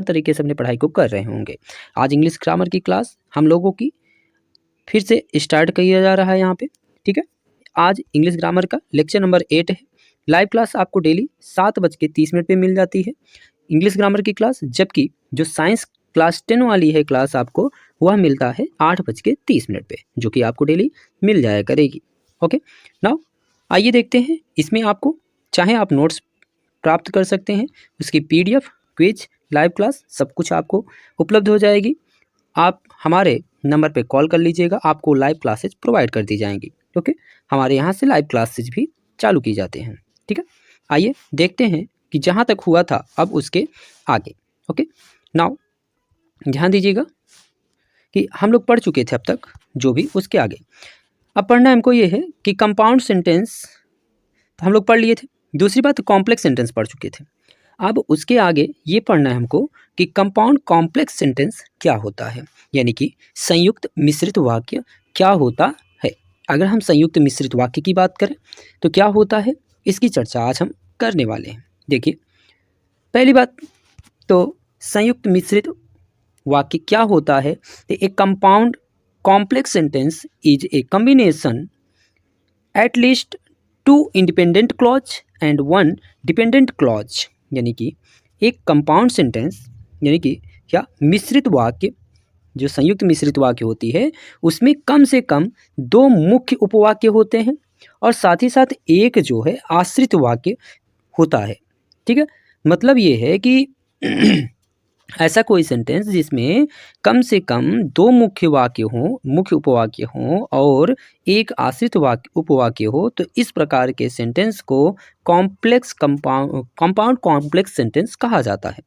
तरीके से अपने पढ़ाई को कर रहे होंगे। आज इंग्लिश ग्रामर की क्लास हम लोगों की फिर से स्टार्ट किया जा रहा है यहाँ पे, ठीक है। आज इंग्लिश ग्रामर का लेक्चर नंबर 8 है। लाइव क्लास आपको डेली 7:30 पे मिल जाती है इंग्लिश ग्रामर की क्लास, जबकि जो साइंस क्लास 10 वाली है क्लास आपको वह मिलता है 8:30 पे, जो कि आपको डेली मिल जाया करेगी। ओके, नाउ आइए देखते हैं इसमें आपको चाहे आप नोट्स प्राप्त कर सकते हैं, उसकी PDF, क्विज, लाइव क्लास सब कुछ आपको उपलब्ध हो जाएगी। आप हमारे नंबर पे कॉल कर लीजिएगा, आपको लाइव क्लासेज प्रोवाइड कर दी जाएंगी। ओके, हमारे यहाँ से लाइव क्लासेज भी चालू की जाते हैं, ठीक है। आइए देखते हैं कि जहाँ तक हुआ था अब उसके आगे। ओके, नाउ ध्यान दीजिएगा कि हम लोग पढ़ चुके थे अब तक जो भी, उसके आगे अब पढ़ना हमको ये है कि कंपाउंड सेंटेंस तो हम लोग पढ़ लिए थे। दूसरी बात, कॉम्प्लेक्स सेंटेंस पढ़ चुके थे। अब उसके आगे ये पढ़ना है हमको कि कंपाउंड कॉम्प्लेक्स सेंटेंस क्या होता है, यानी कि संयुक्त मिश्रित वाक्य क्या होता है। अगर हम संयुक्त मिश्रित वाक्य की बात करें तो क्या होता है, इसकी चर्चा आज हम करने वाले हैं। देखिए, पहली बात तो संयुक्त मिश्रित वाक्य क्या होता है। ए compound complex sentence is a combination at least 2 independent clause and 1 dependent clause, यानी कि एक कंपाउंड सेंटेंस यानी कि क्या मिश्रित वाक्य, जो संयुक्त मिश्रित वाक्य होती है उसमें कम से कम 2 मुख्य उपवाक्य होते हैं और साथ ही साथ एक जो है आश्रित वाक्य होता है, ठीक है। मतलब ये है कि ऐसा कोई सेंटेंस जिसमें कम से कम 2 मुख्य वाक्य हों, मुख्य उपवाक्य हों और एक आश्रित वाक्य उपवाक्य हो, तो इस प्रकार के सेंटेंस को कॉम्प्लेक्स कंपाउंड कॉम्प्लेक्स सेंटेंस कहा जाता है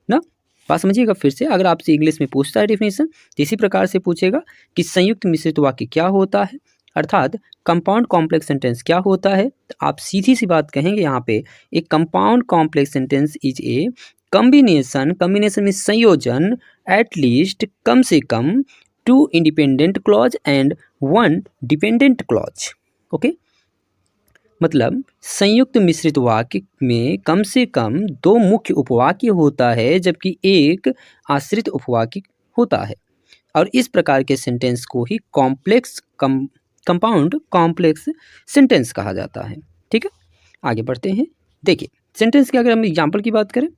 ना। बात समझिएगा फिर से, अगर आपसे इंग्लिश में पूछता है डेफिनेशन तो इसी प्रकार से पूछेगा कि संयुक्त मिश्रित वाक्य क्या होता है, अर्थात कंपाउंड कॉम्प्लेक्स सेंटेंस क्या होता है। तो आप सीधी सी बात कहेंगे यहाँ पे, एक compound complex sentence is a combination, combination में संयोजन, एट लीस्ट कम से कम 2 independent clause and 1 dependent clause. Okay, मतलब संयुक्त मिश्रित वाक्य में कम से कम 2 मुख्य उपवाक्य होता है जबकि एक आश्रित उपवाक्य होता है, और इस प्रकार के सेंटेंस को ही कॉम्प्लेक्स कंपाउंड कॉम्प्लेक्स सेंटेंस कहा जाता है, ठीक है। आगे बढ़ते हैं। देखिए, सेंटेंस की अगर हम एग्जाम्पल की बात करें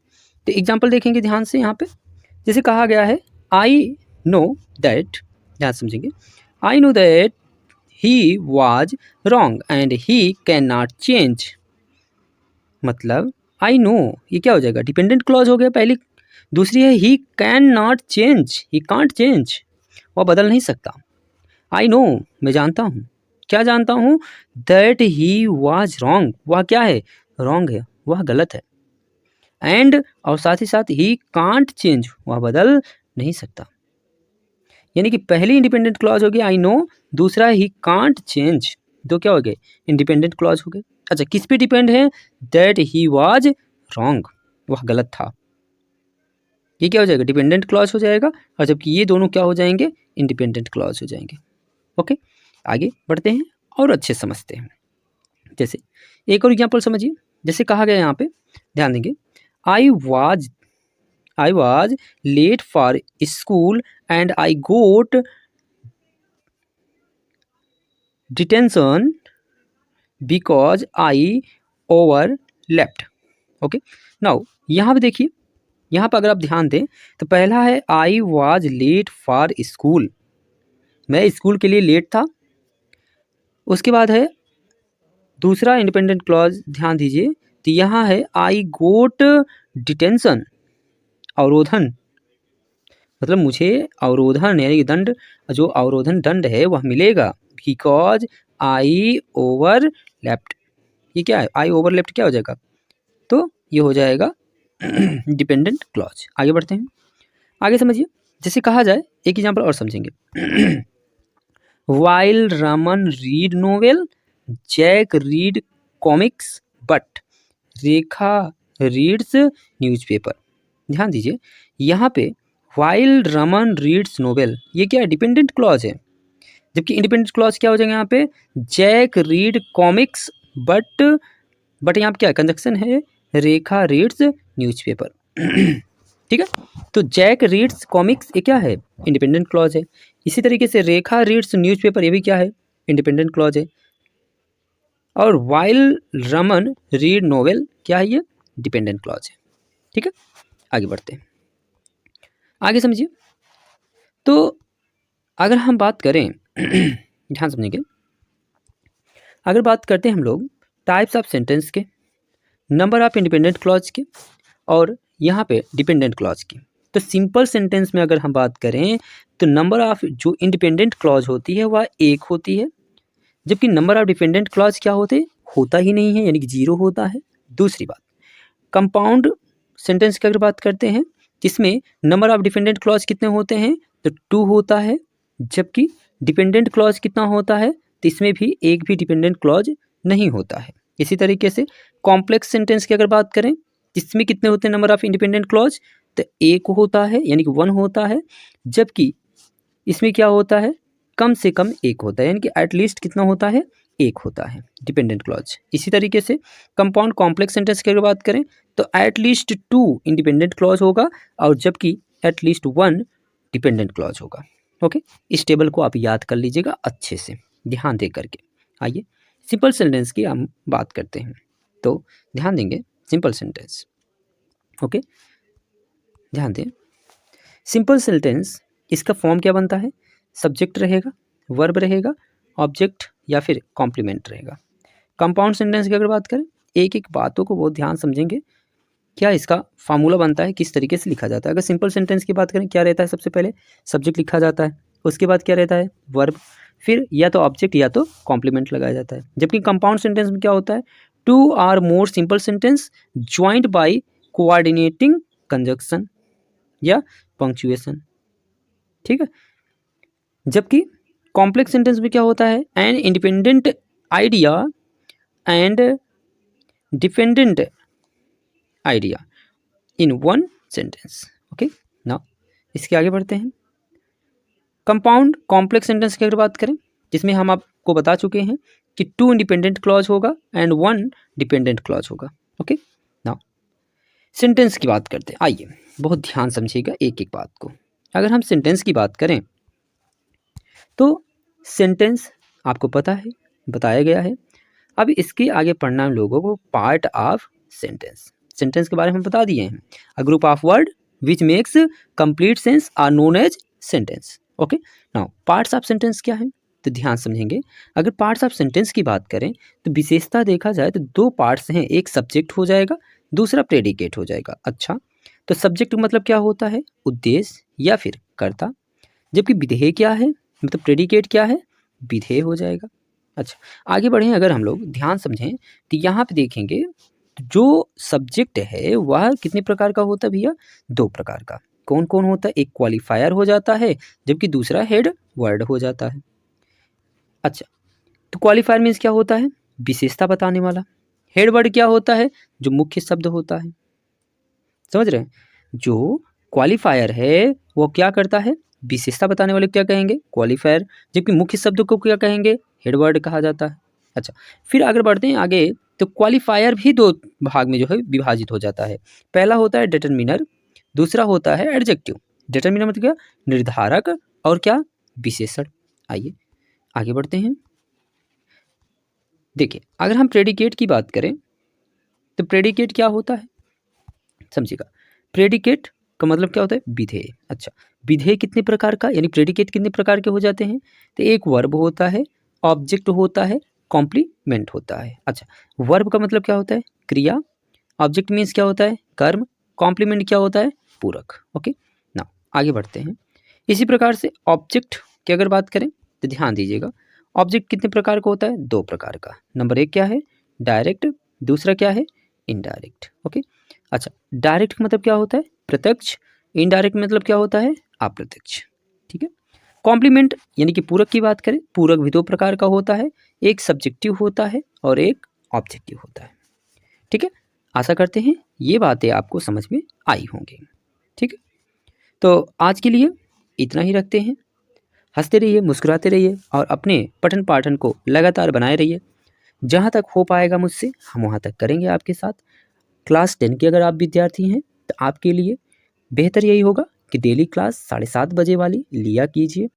तो एग्जाम्पल देखेंगे ध्यान से। यहाँ पे जैसे कहा गया है, आई नो दैट, ध्यान समझेंगे, I know that he was wrong and he can not change. मतलब आई नो, ये क्या हो जाएगा, डिपेंडेंट क्लॉज हो गया पहली। दूसरी है he can not change, he can't change, वह बदल नहीं सकता। आई नो, मैं जानता हूँ, क्या जानता हूँ, दैट ही वॉज रॉन्ग, वह क्या है, रॉन्ग है, वह गलत है। एंड, और साथ ही साथ ही कांट चेंज, वह बदल नहीं सकता। यानी कि पहली इंडिपेंडेंट क्लॉज हो गई आई नो, दूसरा ही कांट चेंज, दो क्या हो गए, इंडिपेंडेंट क्लॉज हो गए। अच्छा, किस पे डिपेंड है, दैट ही वाज रॉन्ग, वह गलत था, ये क्या हो जाएगा, डिपेंडेंट क्लॉज हो जाएगा, और जबकि ये दोनों क्या हो जाएंगे, इंडिपेंडेंट क्लॉज हो जाएंगे। ओके, आगे बढ़ते हैं और अच्छे समझते हैं। जैसे एक और एग्जाम्पल समझिए, जैसे कहा गया यहाँ पे, ध्यान देंगे, I was late for school and I got detention because I over left. Okay, now यहाँ पे देखिए, यहाँ पर अगर आप ध्यान दें तो पहला है I was late for school, मैं स्कूल के लिए लेट था। उसके बाद है दूसरा इंडिपेंडेंट क्लॉज, ध्यान दीजिए, तो यहाँ है आई गोट डिटेंशन, अवरोधन, मतलब मुझे अवरोधन यानी कि दंड, जो अवरोधन दंड है वह मिलेगा, बिकॉज आई ओवर लेफ्ट। ये क्या है, आई ओवर लेफ्ट क्या हो जाएगा, तो ये हो जाएगा डिपेंडेंट क्लॉज। आगे बढ़ते हैं, आगे समझिए, जैसे कहा जाए, एक एग्जांपल और समझेंगे। While Raman read novel, Jack read comics, but Rekha reads newspaper. ध्यान दीजिए, यहाँ पे वाइल रमन रीड्स नोवेल, ये क्या है, डिपेंडेंट क्लॉज है, जबकि इंडिपेंडेंट क्लॉज क्या हो जाएगा यहाँ पे, जैक रीड कॉमिक्स, बट यहाँ पे क्या कंजक्शन है, रेखा रीड्स न्यूज़पेपर। ठीक है। तो जैक रीड्स कॉमिक्स ये क्या है, इंडिपेंडेंट क्लॉज है। इसी तरीके से रेखा रीड्स न्यूज़पेपर, ये भी क्या है, इंडिपेंडेंट क्लॉज है। और वाइल रमन रीड नोवेल, क्या है ये, डिपेंडेंट क्लॉज है। ठीक है, आगे बढ़ते हैं, आगे समझिए। तो अगर हम बात करें ध्यान समझेंगे, अगर बात करते हैं हम लोग टाइप्स ऑफ सेंटेंस के, नंबर ऑफ इंडिपेंडेंट क्लॉज के, और यहाँ पे डिपेंडेंट क्लॉज की। तो सिंपल सेंटेंस में अगर हम बात करें तो नंबर ऑफ जो इंडिपेंडेंट क्लॉज होती है वह एक होती है, जबकि नंबर ऑफ डिपेंडेंट क्लॉज क्या होते, होता ही नहीं है, यानी कि 0 होता है। दूसरी बात, कंपाउंड सेंटेंस की अगर बात करते हैं इसमें नंबर ऑफ डिपेंडेंट क्लॉज कितने होते हैं, तो 2 होता है, जबकि डिपेंडेंट क्लॉज कितना होता है, तो इसमें भी एक भी डिपेंडेंट क्लॉज नहीं होता है। इसी तरीके से कॉम्प्लेक्स सेंटेंस की अगर बात करें इसमें कितने होते हैं नंबर ऑफ इंडिपेंडेंट क्लॉज, तो 1 होता है, यानी कि 1 होता है, जबकि इसमें क्या होता है, कम से कम 1 होता है, यानी कि एटलीस्ट कितना होता है, 1 होता है डिपेंडेंट क्लॉज। इसी तरीके से कंपाउंड कॉम्प्लेक्स सेंटेंस की अगर बात करें तो एटलीस्ट 2 इंडिपेंडेंट क्लॉज होगा, और जबकि एटलीस्ट 1 डिपेंडेंट क्लॉज होगा। ओके, इस टेबल को आप याद कर लीजिएगा अच्छे से ध्यान दे करके। आइए सिंपल सेंटेंस की हम बात करते हैं, तो ध्यान देंगे सिंपल सेंटेंस। ओके, ध्यान दें, सिंपल सेंटेंस इसका फॉर्म क्या बनता है, सब्जेक्ट रहेगा, वर्ब रहेगा, ऑब्जेक्ट या फिर कॉम्प्लीमेंट रहेगा। कंपाउंड सेंटेंस की अगर बात करें, एक एक बातों को बहुत ध्यान समझेंगे, क्या इसका फार्मूला बनता है, किस तरीके से लिखा जाता है। अगर सिंपल सेंटेंस की बात करें क्या रहता है, सबसे पहले सब्जेक्ट लिखा जाता है, उसके बाद क्या रहता है, वर्ब, फिर या तो ऑब्जेक्ट या तो कॉम्प्लीमेंट लगाया जाता है। जबकि कंपाउंड सेंटेंस में क्या होता है, 2 or more simple sentence joint by coordinating conjunction या पंक्चुएशन। ठीक है, जबकि कॉम्प्लेक्स सेंटेंस में क्या होता है, an independent idea and dependent idea in one sentence. Okay, now इसके आगे बढ़ते हैं। कंपाउंड कॉम्प्लेक्स सेंटेंस की अगर बात करें जिसमें हम आपको बता चुके हैं कि 2 इंडिपेंडेंट क्लॉज होगा एंड 1 डिपेंडेंट क्लॉज होगा। ओके, नाउ सेंटेंस की बात करते हैं। आइए बहुत ध्यान समझिएगा एक एक बात को। अगर हम सेंटेंस की बात करें तो सेंटेंस आपको पता है, बताया गया है। अब इसके आगे पढ़ना हम लोगों को पार्ट ऑफ सेंटेंस। सेंटेंस के बारे में बता दिए हैं, a group of word which makes complete sense are known as sentence. Okay, now parts of sentence क्या है, तो ध्यान समझेंगे। अगर पार्ट्स ऑफ सेंटेंस की बात करें तो विशेषता देखा जाए तो 2 पार्ट्स हैं, एक सब्जेक्ट हो जाएगा, दूसरा प्रेडिकेट हो जाएगा। अच्छा, तो सब्जेक्ट मतलब क्या होता है, उद्देश्य या फिर कर्ता, जबकि विधेय क्या है, मतलब प्रेडिकेट क्या है, विधेय हो जाएगा। अच्छा, आगे बढ़ें, अगर हम लोग ध्यान समझें तो यहाँ पे देखेंगे जो सब्जेक्ट है वह कितने प्रकार का होता है भैया, 2 प्रकार का। कौन कौन होता है, एक क्वालिफायर हो जाता है, जबकि दूसरा हेड वर्ड हो जाता है। अच्छा, तो क्वालिफायर मीन्स क्या होता है, विशेषता बताने वाला। हेड वर्ड क्या होता है, जो मुख्य शब्द होता है। समझ रहे हैं, जो क्वालिफायर है वो क्या करता है, विशेषता बताने वाले क्या कहेंगे, क्वालिफायर, जबकि मुख्य शब्द को क्या कहेंगे, हेड वर्ड कहा जाता है। अच्छा, फिर अगर बढ़ते हैं आगे तो क्वालिफायर भी 2 भाग में जो है विभाजित हो जाता है। पहला होता है डिटरमिनर, दूसरा होता है एडजेक्टिव। डिटरमिनर मतलब क्या, निर्धारक, और क्या, विशेषण। आइए आगे बढ़ते हैं। देखिए अगर हम प्रेडिकेट की बात करें तो प्रेडिकेट क्या होता है, समझिएगा। प्रेडिकेट का मतलब क्या होता है, विधेय। अच्छा, विधेय कितने प्रकार का, यानी प्रेडिकेट कितने प्रकार के हो जाते हैं, तो एक वर्ब होता है, ऑब्जेक्ट होता है, कॉम्प्लीमेंट होता है। अच्छा, वर्ब का मतलब क्या होता है, क्रिया, ऑब्जेक्ट मीन्स क्या होता है, कर्म, कॉम्प्लीमेंट क्या होता है, पूरक। ओके, ना आगे बढ़ते हैं। इसी प्रकार से ऑब्जेक्ट की अगर बात करें तो ध्यान दीजिएगा, ऑब्जेक्ट कितने प्रकार का होता है, 2 प्रकार का। नंबर 1 क्या है, डायरेक्ट, दूसरा क्या है, इनडायरेक्ट। ओके, अच्छा, डायरेक्ट का मतलब क्या होता है, प्रत्यक्ष, इनडायरेक्ट मतलब क्या होता है, अप्रत्यक्ष। ठीक है, कॉम्प्लीमेंट यानी कि पूरक की बात करें, पूरक भी 2 प्रकार का होता है, एक सब्जेक्टिव होता है और एक ऑब्जेक्टिव होता है। ठीक है, आशा करते हैं ये बातें आपको समझ में आई होंगी। ठीक है, तो आज के लिए इतना ही रखते हैं। हंसते रहिए, मुस्कुराते रहिए और अपने पठन पाठन को लगातार बनाए रहिए। जहाँ तक हो पाएगा मुझसे हम वहाँ तक करेंगे आपके साथ। क्लास 10 के अगर आप विद्यार्थी हैं तो आपके लिए बेहतर यही होगा कि डेली क्लास 7:30 बजे वाली लिया कीजिए।